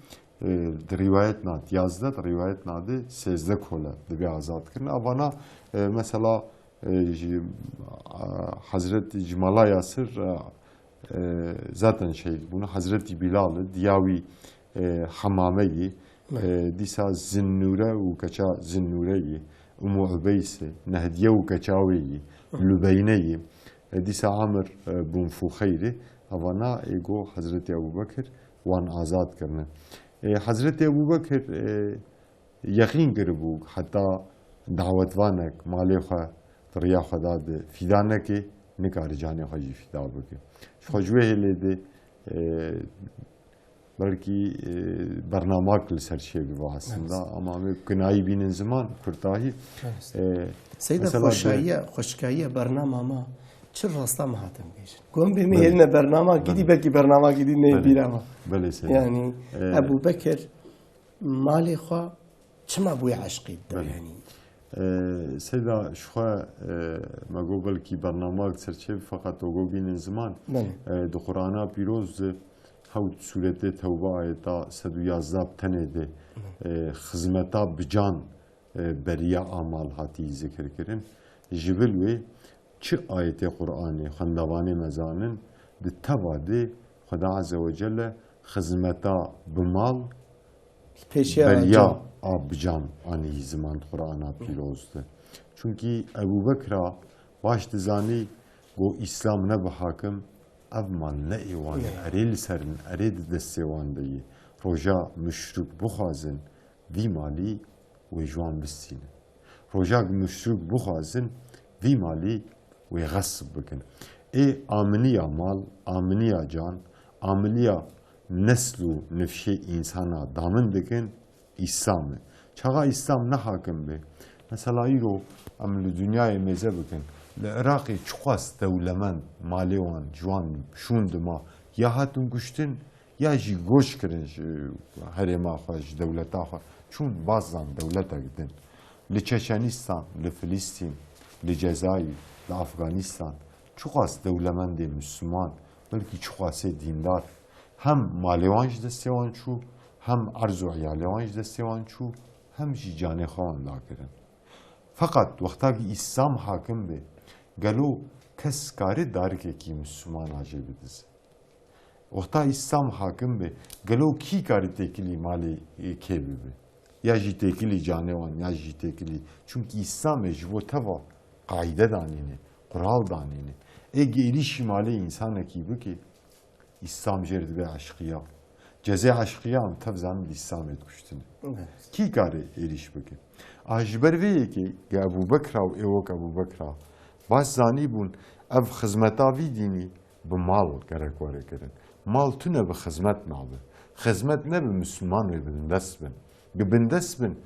در روایت ناد 11 در روایت ناده 13 کوله دبی آزاد کرن وانا مثلا حضرت جمالا یاسر zaten şey bunu Hazreti Bilal'ı diyavi hamameyi disa zinnure u kaça zinnureyi Umu Ubeyse nehdiye u kaçaveyi lübeyneyi disa Amr bun Fukhayri avana ego Hazreti Ebu Bekir wan azad kirne Hazreti Ebu Bekir yaqin kiribû heta davetvanek malê xwe riya xwe dade fîdanekê nikare canê xwe jî fîda bike. Xwe ji wê hêlê de belkî bernamak li ser şêbive aslında ama em kinayî bînin ziman kurtahî Seyda xweşkayiya bernama ma çi rasta me hatin bêjin. Gom bê me hêline bernama gidî belkî bernama gidî neyê bîra me. Yani Ebu Bekir malê xwe çima bûye eşqî bide yani. Seyda şxwe me got belkî bernamak serçev fakat o got bînin ziman di Qur'ana pîroz hewt sûretê Tewbe ayeta 111 tenê de xizmeta bican beriya amal hatî zikirkirin ji bil wê çi ayetê Qur'anê xwendevanê mezanin di teva de Xweda Azze ve Celle xizmeta bi mal beriya bican anî ziman Qur'ana pîrozdi. Çünkü Ebu Bekir'a baş dizanî got İslam ne bi hakim ev mal ne êwanê erê li serin erê di destê wan de yê roja müşrik bixwazin vî malî wê ji wan bistînin. Roja müşrik bixwazin vî malî wê xesb bikin. Aminiya mal, aminiya can, aminiya nesl û nifşê insana damin dikin İslam e. Çağa İslam ne hakim be? Mesela îro em li dünyayê mêze bikin. Li Iraqê çiqas dewlemend malê wan ji wan şûndima ya hatin kuştin ya jî goş kirin ji herêma xwe ji dewleta xwe çûn bazan dewleta gidin. Li Çeçenistan, li Filîstîn, li Cezayir, li Afganistan çiqas dewlemendê Müslüman belkî çiqasê dîndar hem malê wan ji destê wan çû hem erz û iyalê wan ji destê wan çû hem jî canê xwe wan dakirin. Fakat wexta ki İslam hakim be gelo kes karê darikekî Müslümana jê bidize. Wexta İslam hakim be gelo kî karî têkilî malê kê bibe. Ya jî têkilî canê wan ya jî têkilî çünkü İslamê ji bo teva qaîde danîne, kural danîne. Êrîşî malê însanekî bike İslam jê dibe eşqiya. Cezê eşqiya em tev zanin İslamê dikuştine. Kî karê êrîş bike? Ji ber vê yekê Ebu Bekir'a û êwek Ebu Bekir'a baş zanî bûn ev xizmeta vî dînî bi mal gerek were kirin. Mal tune bi xizmet nabe. Xizmet ne bi Müslüman wê bindest bin. Bindest bin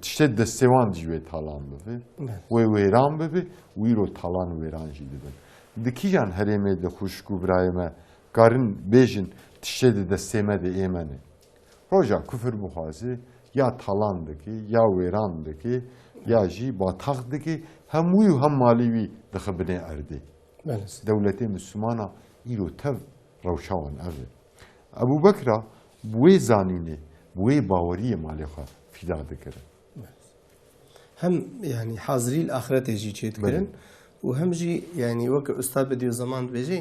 tiştê destê wan jî wê talan bibe. Wê wêran bibe û îro talan wêran jî dibin. Di kîjan herêmê de xuşk û birayê me karin bêjin tiştê di destê me de êmene. Roja kufir bixwaze ya talan dike ya wêran dike ya jî bataq dike hem wî û hem malê wî dixibine erdê. Dewletê Müslümana îro tev rewşa wan ev e. Ebu Bekir'a bi wê zanînê bi wê baweriyê malê xwe fîda dikirin. Hem yani hazirî li axiretê jî çê dikirin û hem jî yani wek Ustad Bediüzzaman dibêje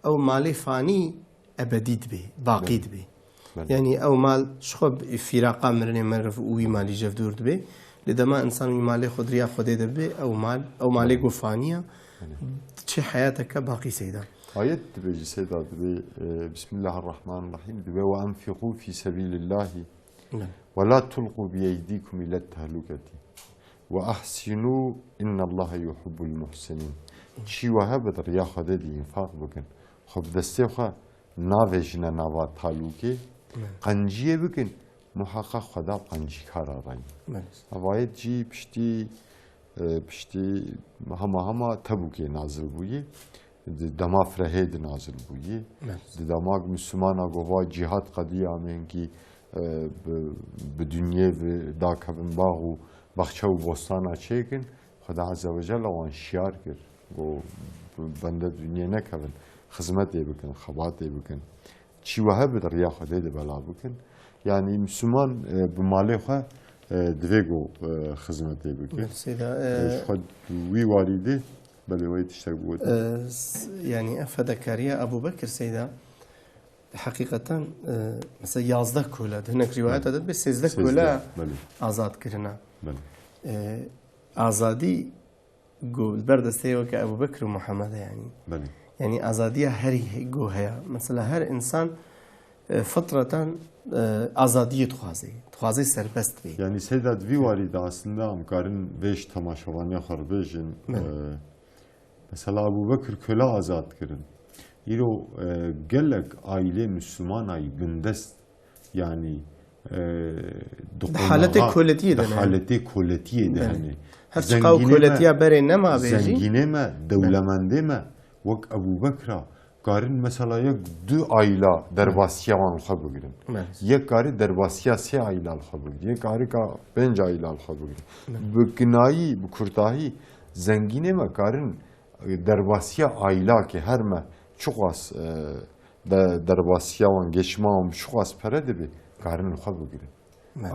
ew malê fanî ebedî dibe, baqî dibe. Yani ew mal ji xwe fîraqa mirinê meriv û wî malî jevdûr dibe. Li dema insan wî malê xwe diriya Xwedê de bibe ew malê got fanî ye çi heyateke baqî seyda. Ayet dibêjî seyda dibe Bismillahirrahmanirrahim dibe ve enfiqû fî sebîlillâhi ve la tulqû biyeydîkum ilet tehlûketî ve ahsinû innallâhe yuhibbul muhsinîn. Çî wehe bi diriya Xwedê de înfaq bikin. Xwe bi destê xwe navêjine nava talûkê qenciyê bikin muheqeq Xweda qencîkara rayîn. Ayet jî piştî hema Tebûkê nazil bûye. Dema Frehê de nazil bûye. Di dema Müslümana gova cîhat qediya amên kî bi dünyê dakevin bax û baxça û bostana çêkin Xweda Azze ve Celle wan şiyar kir. Bende dünyê nekevin. Xizmetê bikin, xebatê bikin. Çî wehe bi diriya Xwedê de bela bikin. Yani Müslüman bi malê xwe divê got xizmetê bike. Wî warî de بله وای تشتاق بود يعني أفدكاريا أبو بكر سيدا حقيقة مثلا 11 كولا هناك روايات هذا بس 16 كولا آزاد كرنا آزادي قول بردستي وك أبو بكر ومحمد يعني بله يعني آزادية هري جو هيا مثلا هر إنسان فترة آزادية تخوازي سربست بي يعني سيدا دوی وارد aslında amkarın beş tamaşavanı xarbejin mesela Abu Bakr köle azad kirin İro gelek aile Müslüman ay gündest yani حالت کولتیه دنه حالت کولتیه دنه هر چقدر کولتیه بره نما بیجی زنگینه ما دولمنده ما وک ابو بکر کارن مثلا یک دو عائله درباسیا وان خو بگیرن یک کاری درباسیا سه عائله خو بگیرن یک کاری کا پنج عائله خو بگیرن بکنایی بکرتاهی زنگینه ما کارن درباسیا عائله که هر ما چوقاس درباسیا وان geçmam چوقاس پرده بی کارن خو بگیرن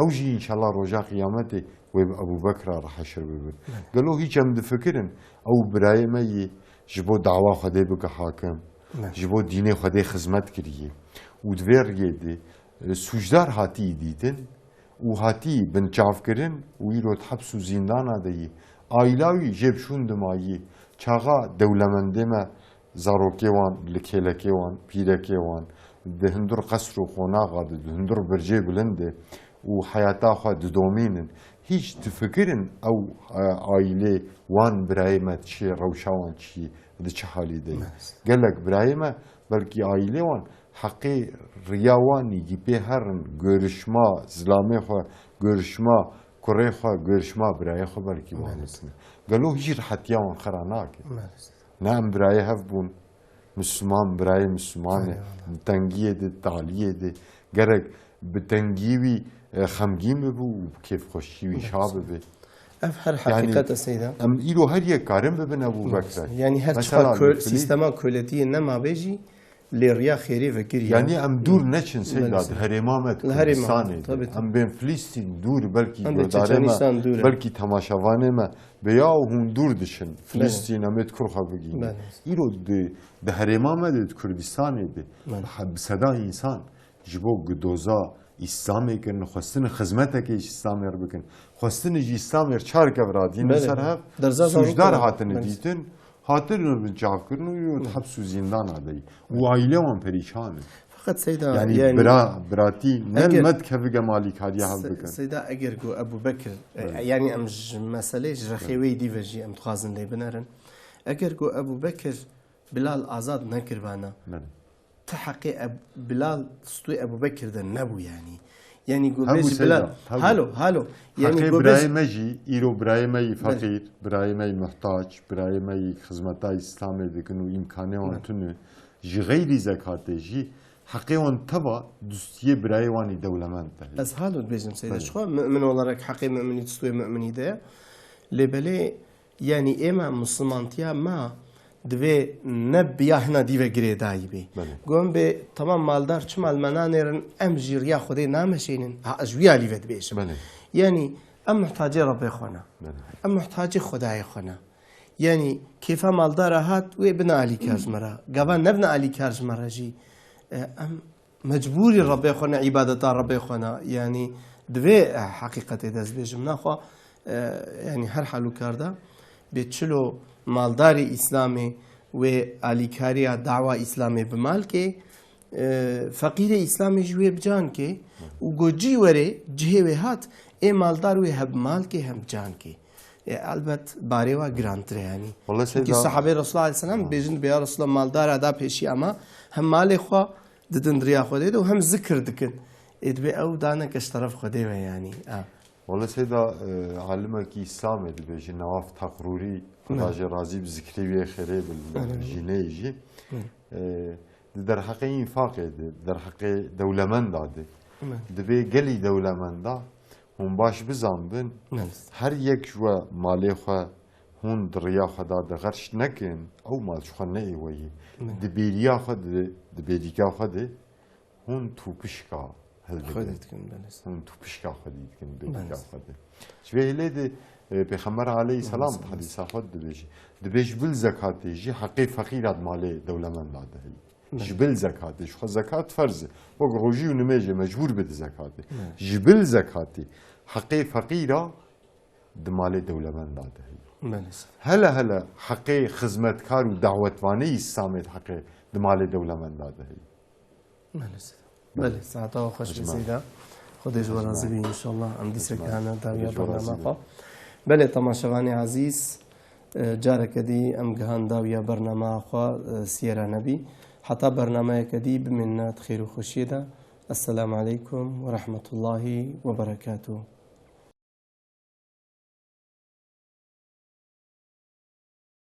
اوجی ان شاء الله رجا قیامته و ابو بکر راح حشر ببن قالوا هيك عم دفكرن او برايمي جبو دعوه خدي بك حاكم جبو ديني خدي خدمت كريه ودفير يدي سوجدار هاتي ديدن وهاتي بن چافكرن ويرو حبس زندان ادي ailavi jebşun demayi çağa devlemendeme zarokewan likelekewan pirekewan dehindur qasru xonağa dehindur berje bilende و حياتا خو دومينن هیچ تفكرن او عائله وان برايمه شي روشاوان شي ده چه حالي دي قالك برايمه بلكي عائله وان حقي رياواني gibi هرن görüşma زلامه خو görüşma كوري خو görüşma براي خو بلكي وانسن قالوا هيج حتيا وان خراناك نعم براي هفبون مسلمان براي مسلمان تنگيه دي تعليه دي قالك بتنگيوي خمگين ببو كيف خوشي شاب به هر حقيقة سيدا ام إلو هر یک کارم ببن ابو بکر يعني هر چقدر سيستما كولتي نما بيجي لريا خيري فكري يعني ام دور نچن سيدا هر امامت كردستان ام بين فلسطين دور بلكي دارما بلكي تماشاوانه ما بيا هون دور دشن فلسطين امت كرخه بگي إلو ده هر امامت كردستان ده صدا انسان جبو گدوزا İslam'ı kırın, xwestin xizmeteke İslam'ı bikin, xwestin jî İslam'ı çar kevradîn ser hev, sujdar hatine dîtin, hatine bin çavkirin û hepsû zindan adayî. û aile wan perîşan in. Fakat Seyda yani biratî ne medkevige malîkariya hev bikin. Seyda eger got Ebu Bekir yani em ji meselê ji rexêwê dîve jî em dixwazin lê binerin. Eger got Ebu Bekir Bilal azad nekirbana. تحقق بلال ستوي أبو بكر ده نبو يعني يقول بيجي بلال هالو يعني يقول براي مجي إيرو براي مي فقير براي مي محتاج براي مي خدمتا إسلامي دكنو إمكانه وانتونو جي غير زكاة جي حقي وان تبا دوستيه براي واني دولمان ده بس هالو بيجم سيدا شو مؤمن ولا حقي مؤمني تستوي مؤمني ده لبلي يعني إما مسلمانتيا ما دوی نبیا هنا دیو گری دایی بی. گم به تمام مالدار چه مال منانرن ام جیریا خودی نامشینن ها اجویا لیفت بیش. یعنی ام محتاج رب خوانا. ام محتاج خدای خوانا. یعنی کیف مالدار هات و ابن علی کارجمرا. جوان نبن علی کارجمرا جی. ام مجبوری رب خوانا عبادت رب خوانا. یعنی دوی حقیقت دست بیشم نخوا. یعنی هر حالو کرده بچلو مالداری اسلامی و علیکاری دعوا اسلامی بمال که فقیر اسلامی جوی بجان که و گوجی وره جهه هات ای مالدار و هب مال که هم جان که البته باره و گرانتره یعنی که صحابه رسول الله علیه السلام بیجن بیا رسول الله مالدار ادا پیشی اما هم مال خو ددن دریا خو و هم ذکر دکن ادبی او دانه کش طرف خو و یعنی والله سيدا علمه كي إسلام بيجي نواف تقروري راجع رازي بذكري وخيري بالجينيجي در حقي إنفاق در حقي دولمن داده دبي قلي دولمن دا هم باش بزنبن هر يك جوا مالي خو هون دريا خدا دغرش نكن أو مال شو خنئي ويه دبيريا خد دبيريكا خد هون توبشكا خودت کن بنست. اون تو پیشگاه خودید کن بیشتر خودی. چه ویله پیغمبر علیه السلام حدیث خود دبیج بل زکاتی جی حقی فقیرات مالی دولمند داده جبل زکاتی شو زکات فرض وقت روجی و نمیجه مجبور بده زکاتی جبل زکاتی حقی فقیرا دمالی دولمند داده هلا حقی خدمتکار و دعوتوانی اسلامی حقی دمالی دولمند داده بله ساعتها خوش بزیده خودش ورازی بی انشالله ام دیسه که هنه داویا برنامه خواه بله تماشاوانی عزیز جاره کدی ام گهان داویا برنامه خواه سیره نبی حتی برنامه کدی بمنات خیر و خوشیده السلام علیکم و رحمت الله و برکاته